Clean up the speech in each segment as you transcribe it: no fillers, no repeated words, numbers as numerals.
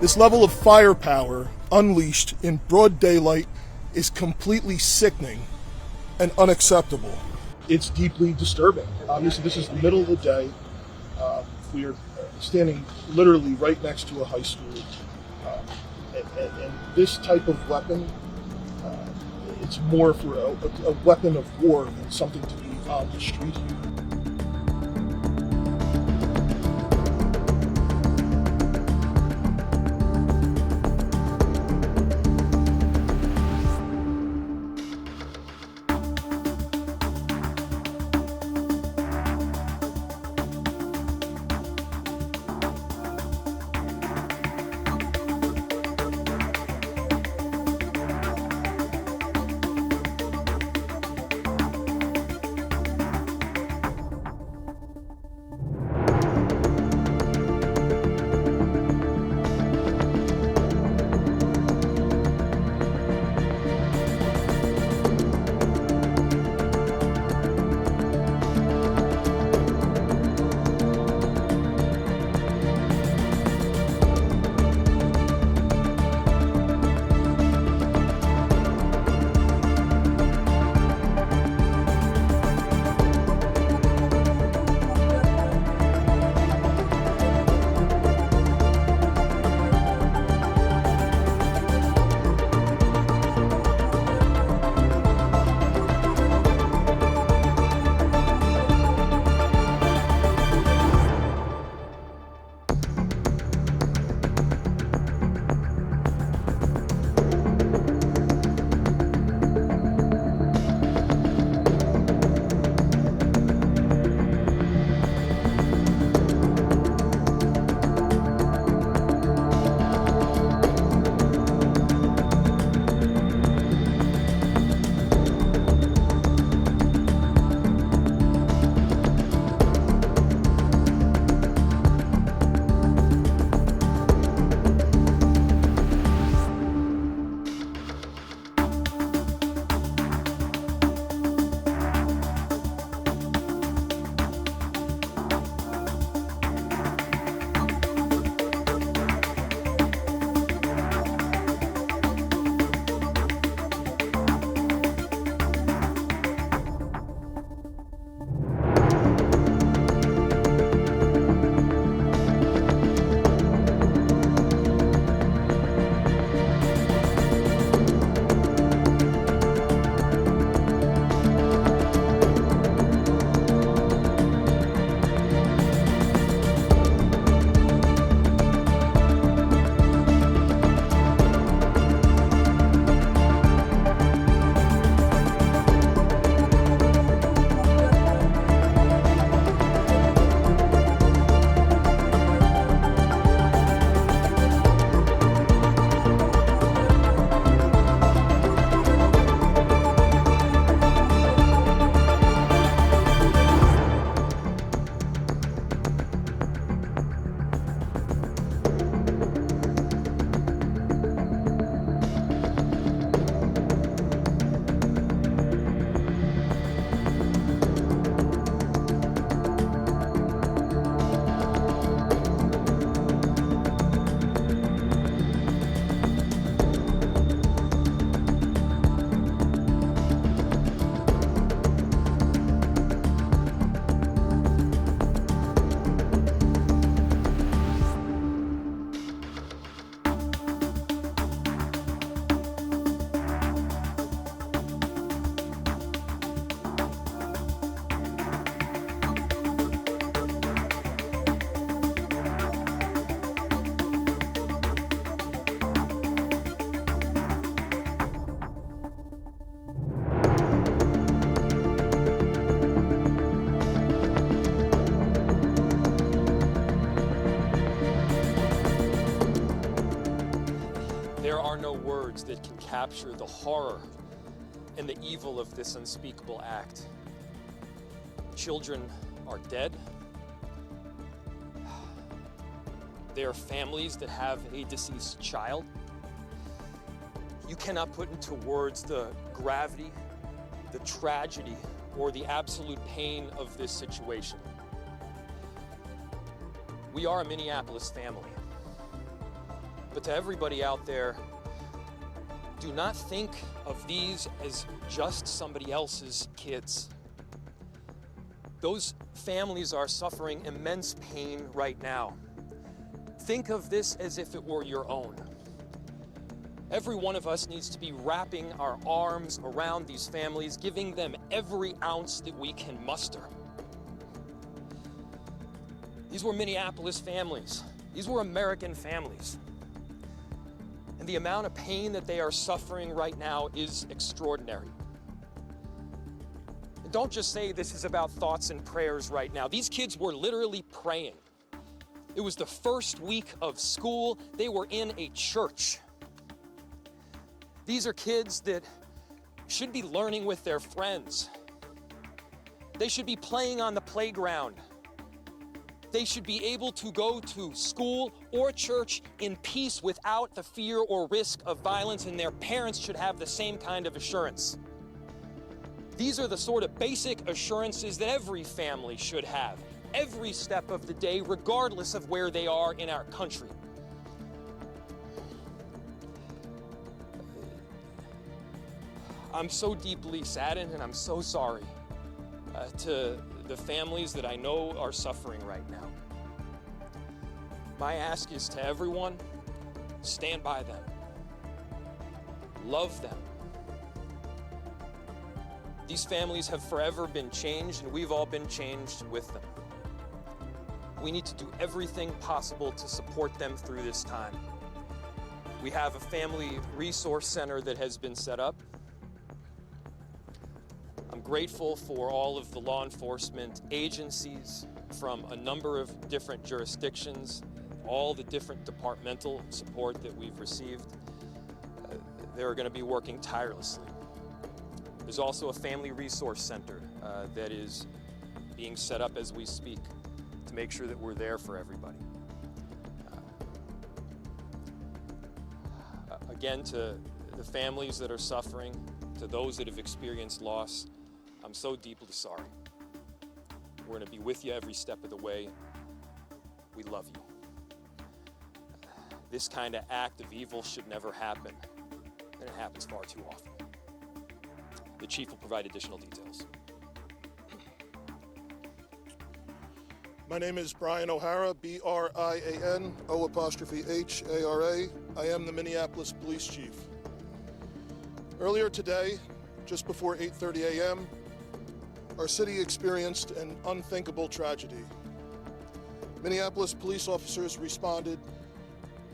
This level of firepower unleashed in broad daylight is completely sickening and unacceptable. It's deeply disturbing. Obviously, this is the middle of the day. We are standing literally right next to a high school. And this type of weapon, it's more for a weapon of war than something to be on the street here. That can capture the horror and the evil of this unspeakable act. Children are dead. There are families that have a deceased child. You cannot put into words the gravity, the tragedy, or the absolute pain of this situation. We are a Minneapolis family. But to everybody out there, do not think of these as just somebody else's kids. Those families are suffering immense pain right now. Think of this as if it were your own. Every one of us needs to be wrapping our arms around these families, giving them every ounce that we can muster. These were Minneapolis families. These were American families. And the amount of pain that they are suffering right now is extraordinary. And don't just say this is about thoughts and prayers right now. These kids were literally praying. It was the first week of school. They were in a church. These are kids that should be learning with their friends. They should be playing on the playground. They should be able to go to school or church in peace without the fear or risk of violence, and their parents should have the same kind of assurance. These are the sort of basic assurances that every family should have, every step of the day, regardless of where they are in our country. I'm so deeply saddened, and I'm so sorry to the families that I know are suffering right now. My ask is to everyone, stand by them. Love them. These families have forever been changed, and we've all been changed with them. We need to do everything possible to support them through this time. We have a family resource center that has been set up. I'm grateful for all of the law enforcement agencies from a number of different jurisdictions, all the different departmental support that we've received. They're going to be working tirelessly. There's also a family resource center that is being set up as we speak to make sure that we're there for everybody. Again, to the families that are suffering, to those that have experienced loss, I'm so deeply sorry. We're going to be with you every step of the way. We love you. This kind of act of evil should never happen, and it happens far too often. The chief will provide additional details. My name is Brian O'Hara, B-R-I-A-N, O''H-A-R-A. I am the Minneapolis Police Chief. Earlier today, just before 8:30 a.m., our city experienced an unthinkable tragedy. Minneapolis police officers responded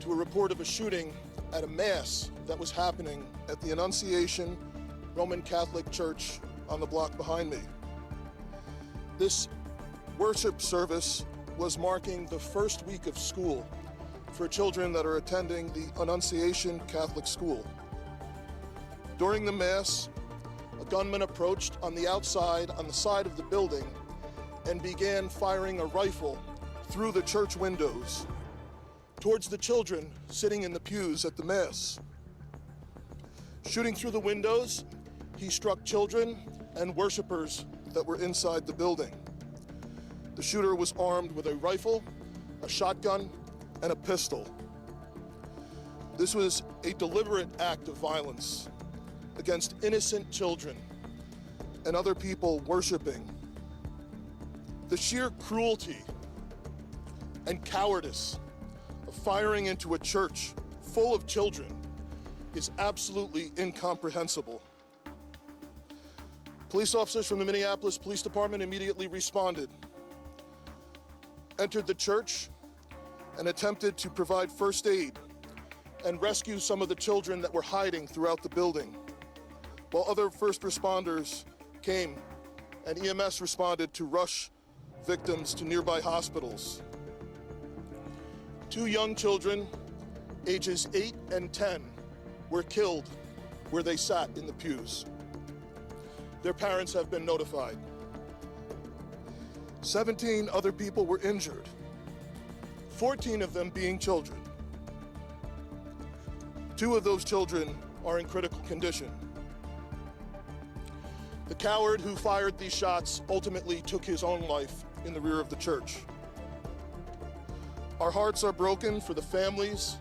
to a report of a shooting at a mass that was happening at the Annunciation Roman Catholic Church on the block behind me. This worship service was marking the first week of school for children that are attending the Annunciation Catholic School. During the mass, a gunman approached on the side of the building, and began firing a rifle through the church windows towards the children sitting in the pews at the mass. Shooting through the windows, he struck children and worshipers that were inside the building. The shooter was armed with a rifle, a shotgun, and a pistol. This was a deliberate act of violence against innocent children and other people worshiping. The sheer cruelty and cowardice of firing into a church full of children is absolutely incomprehensible. Police officers from the Minneapolis Police Department immediately responded, entered the church, and attempted to provide first aid and rescue some of the children that were hiding throughout the building, while other first responders came and EMS responded to rush victims to nearby hospitals. 2 young children, ages 8 and 10, were killed where they sat in the pews. Their parents have been notified. 17 other people were injured, 14 of them being children. 2 of those children are in critical condition. The coward who fired these shots ultimately took his own life in the rear of the church. Our hearts are broken for the families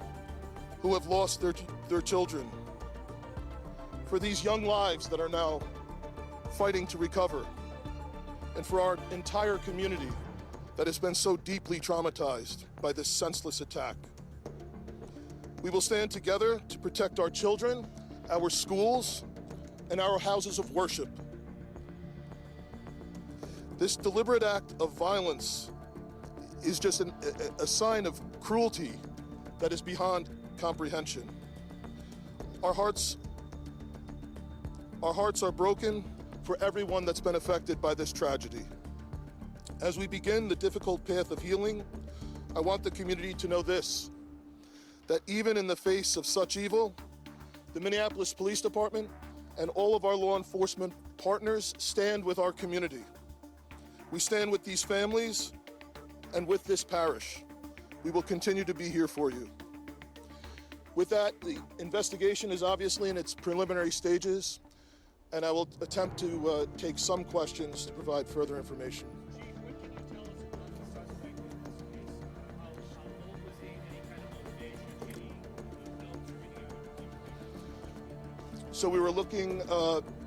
who have lost their children, for these young lives that are now fighting to recover, and for our entire community that has been so deeply traumatized by this senseless attack. We will stand together to protect our children, our schools, and our houses of worship. This deliberate act of violence is just a sign of cruelty that is beyond comprehension. Our hearts are broken for everyone that's been affected by this tragedy. As we begin the difficult path of healing, I want the community to know this, that even in the face of such evil, the Minneapolis Police Department and all of our law enforcement partners stand with our community. We stand with these families and with this parish. We will continue to be here for you. With that, the investigation is obviously in its preliminary stages, and I will attempt to take some questions to provide further information. Chief, what can you tell us about the suspect in this case? How old was he? Any kind of motivation? Any notes or anything? So we were looking,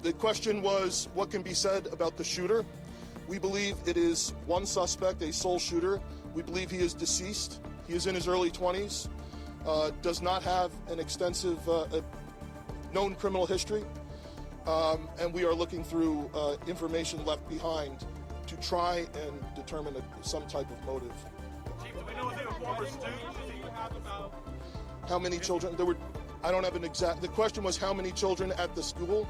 the question was, what can be said about the shooter? We believe it is one suspect, a sole shooter. We believe he is deceased. He is in his early 20s, does not have an extensive known criminal history, and we are looking through information left behind to try and determine some type of motive. Chief, do we know if they were former students? How many children? I don't have an exact, the question was how many children at the school.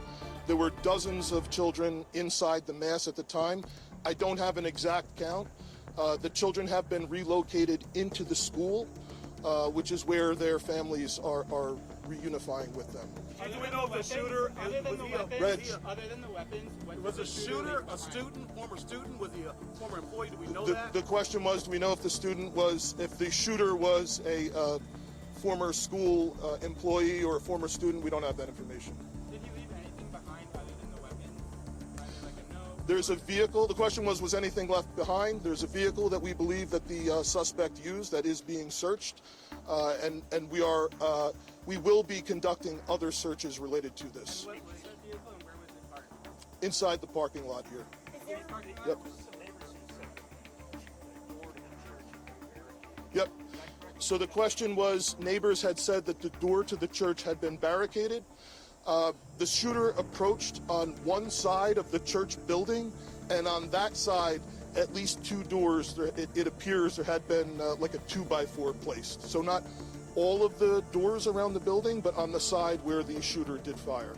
There were dozens of children inside the mass at the time. I don't have an exact count. The children have been relocated into the school, which is where their families are reunifying with them. Do we know if the shooter Other than the weapons, was a shooter a student, former student? Was he a former employee? Do we know that? The question was, do we know if the shooter was a former school employee or a former student? We don't have that information. Did he leave anything behind other than the weapon? Like a note? There's a vehicle. The question was anything left behind? There's a vehicle that we believe that the suspect used that is being searched, and we will be conducting other searches related to this. What was that vehicle and where was it parked? Inside the parking lot here. Yep. Yep. So the question was, neighbors had said that the door to the church had been barricaded. The shooter approached on one side of the church building, and on that side, at least two doors, it appears there had been like a 2x4 placed. So not all of the doors around the building, but on the side where the shooter did fire.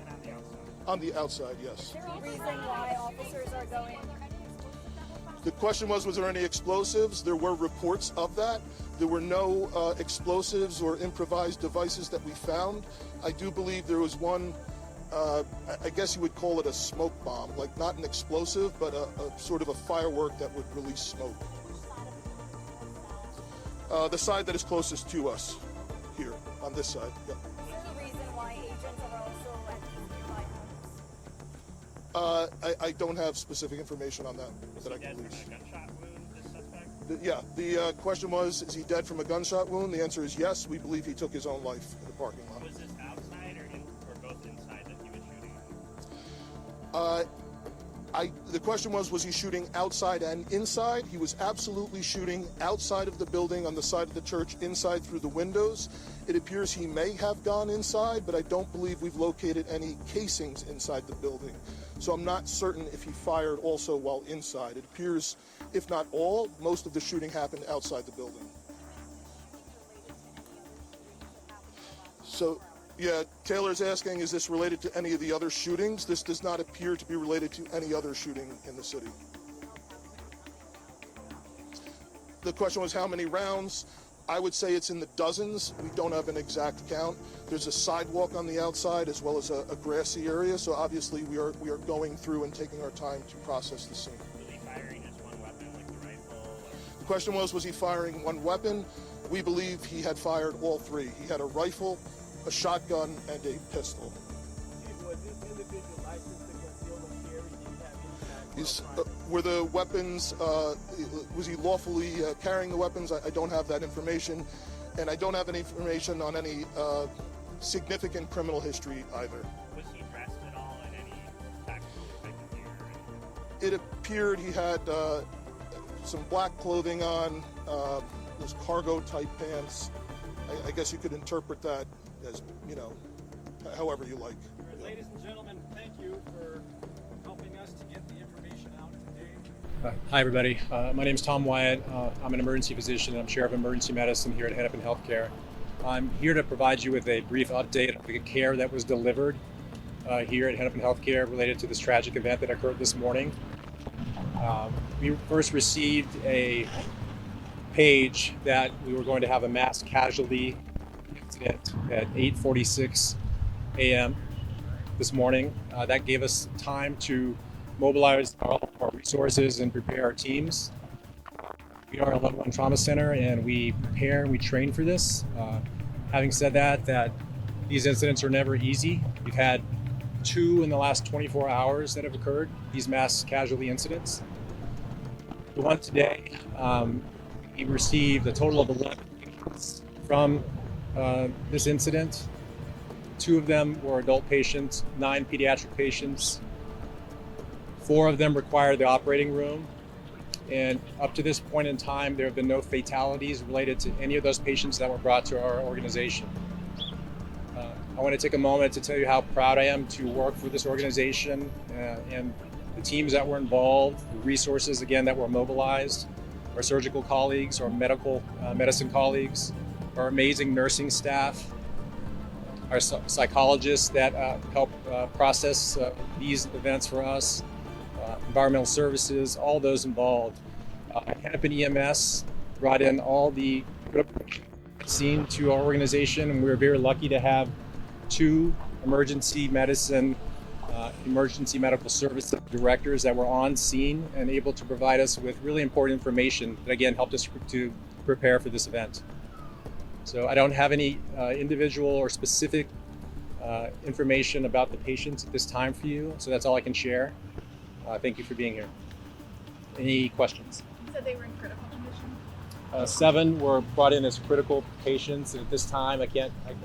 On the outside, yes. Is there a reason why officers are going? The question was there any explosives? There were reports of that. There were no explosives or improvised devices that we found. I do believe there was one, I guess you would call it a smoke bomb, like not an explosive, but a sort of a firework that would release smoke. The side that is closest to us, here, on this side. Yep. Is there a reason why agents are also at these nearby homes? I don't have specific information on that I can release. Gunshot wound, this suspect? The question was, is he dead from a gunshot wound? The answer is yes. We believe he took his own life in the parking lot. Was this outside or both inside that he was shooting? The question was he shooting outside and inside? He was absolutely shooting outside of the building on the side of the church, inside through the windows. It appears he may have gone inside, but I don't believe we've located any casings inside the building. So I'm not certain if he fired also while inside. It appears, if not all, most of the shooting happened outside the building. So, yeah, Taylor's asking, is this related to any of the other shootings? This does not appear to be related to any other shooting in the city. The question was how many rounds? I would say it's in the dozens. We don't have an exact count. There's a sidewalk on the outside as well as a grassy area, so obviously we are going through and taking our time to process the scene. Was he firing just one weapon, like the rifle? The question was he firing one weapon? We believe he had fired all three. He had a rifle, a shotgun, and a pistol. Was this individual licensed to conceal and carry? Did he have any Were the weapons, was he lawfully carrying the weapons? I don't have that information. and I don't have any information on any significant criminal history either. Was he dressed at all in any tactical type of gear? It appeared he had some black clothing on, those cargo type pants. I guess you could interpret that as, however you like. Ladies and gentlemen, thank you for helping us to get the information out today. Hi, everybody. My name is Tom Wyatt. I'm an emergency physician. I'm chair of emergency medicine here at Hennepin Healthcare. I'm here to provide you with a brief update on the care that was delivered here at Hennepin Healthcare related to this tragic event that occurred this morning. We first received a page that we were going to have a mass casualty incident at 8:46 a.m. this morning. That gave us time to mobilize all of our resources and prepare our teams. We are a level 1 trauma center, and we prepare and we train for this. Having said that these incidents are never easy. We've had 2 in the last 24 hours that have occurred, these mass casualty incidents. The one today, we received a total of 11 patients from this incident. 2 of them were adult patients, 9 pediatric patients. 4 of them required the operating room. And up to this point in time, there have been no fatalities related to any of those patients that were brought to our organization. I want to take a moment to tell you how proud I am to work for this organization and the teams that were involved, the resources, again, that were mobilized, our surgical colleagues, our medical medicine colleagues, our amazing nursing staff, our psychologists that help process these events for us, environmental services, all those involved. Hennepin EMS brought in all the scene to our organization, and we were very lucky to have 2 emergency medicine, emergency medical service directors that were on scene and able to provide us with really important information that again helped us to prepare for this event. So I don't have any individual or specific information about the patients at this time for you, so that's all I can share. Thank you for being here. Any questions? You said they were in critical condition. 7 were brought in as critical patients, and at this time, I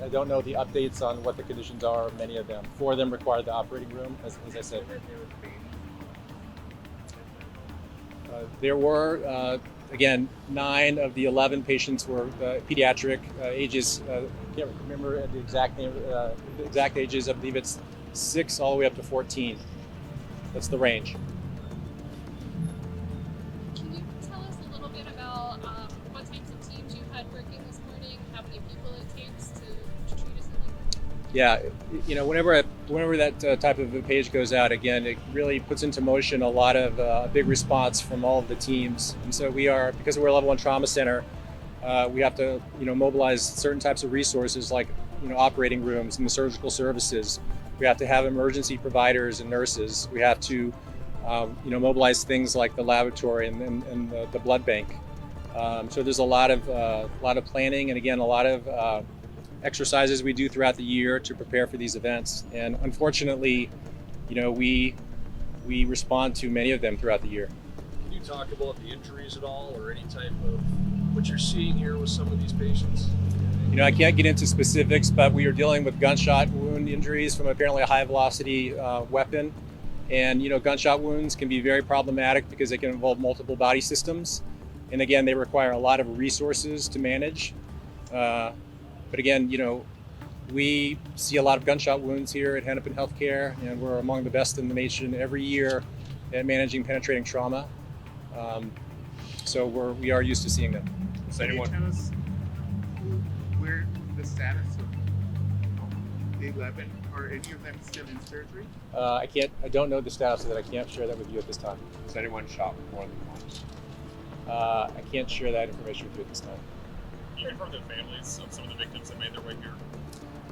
don't know the updates on what the conditions are of many of them. 4 of them required the operating room, as I said. There were, again, 9 of the 11 patients were pediatric ages. I can't remember the exact name, the exact ages. I believe it's 6 all the way up to 14. That's the range. Can you tell us a little bit about what types of teams you had working this morning, how many people it takes to treat a something like that? Yeah, whenever that type of a page goes out, again, it really puts into motion a lot of big response from all of the teams. And so because we're a level 1 trauma center, we have to mobilize certain types of resources like operating rooms and the surgical services. We have to have emergency providers and nurses. We have to, mobilize things like the laboratory and the blood bank. So there's a lot of planning, and again, a lot of exercises we do throughout the year to prepare for these events. And unfortunately, we respond to many of them throughout the year. Can you talk about the injuries at all, or any type of what you're seeing here with some of these patients? I can't get into specifics, but we are dealing with gunshot wound injuries from apparently a high velocity weapon. And, gunshot wounds can be very problematic because they can involve multiple body systems. And again, they require a lot of resources to manage. But again, we see a lot of gunshot wounds here at Hennepin Healthcare, and we're among the best in the nation every year at managing penetrating trauma. So we are used to seeing them. Can you tell us where the status of the 11, are any of them still in surgery? I don't know the status of that. I can't share that with you at this time. Was anyone shot more than once? I can't share that information with you at this time. You heard from the families of some of the victims that made their way here?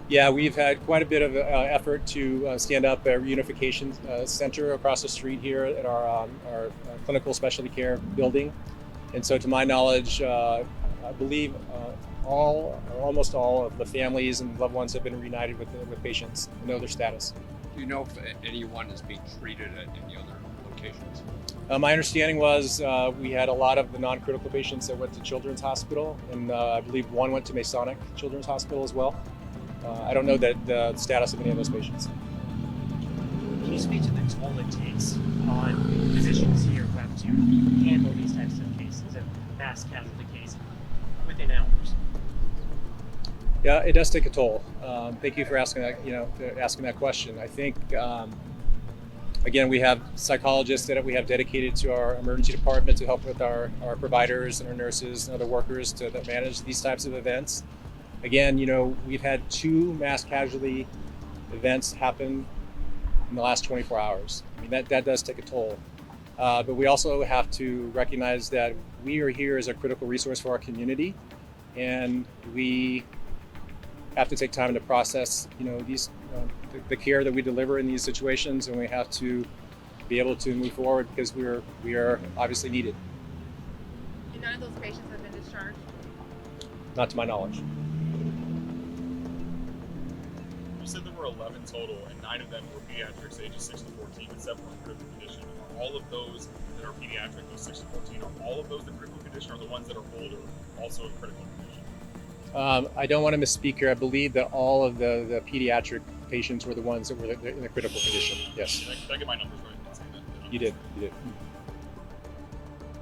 Yeah, we've had quite a bit of effort to stand up a reunification center across the street here at our clinical specialty care building. And so to my knowledge, I believe all or almost all of the families and loved ones have been reunited with patients and know their status. Do you know if anyone is being treated at any other location? patients? My understanding was we had a lot of the non-critical patients that went to Children's Hospital, and I believe one went to Masonic Children's Hospital as well. I don't know the status of any of those patients. Can you speak to the toll it takes on physicians here who have to handle these types of cases of mass casualty cases within hours? Yeah, it does take a toll. Thank you for asking that. Asking that question. I think again, we have psychologists that we have dedicated to our emergency department to help with our providers and our nurses and other workers that manage these types of events. Again, we've had 2 mass casualty events happen in the last 24 hours. I mean, that does take a toll. But we also have to recognize that we are here as a critical resource for our community, and we have to take time to process, these the care that we deliver in these situations, and we have to be able to move forward because we are obviously needed. And none of those patients have been discharged? Not to my knowledge. You said there were 11 total, and 9 of them were pediatrics ages 6 to 14, and 7 were in critical condition. Are all of those that are pediatric, those 6 to 14, are all of those in critical condition, or the ones that are older also in critical condition? I don't want to misspeak here. I believe that all of the pediatric patients were the ones that were in the critical condition. Yes. Did I get my numbers right? You did.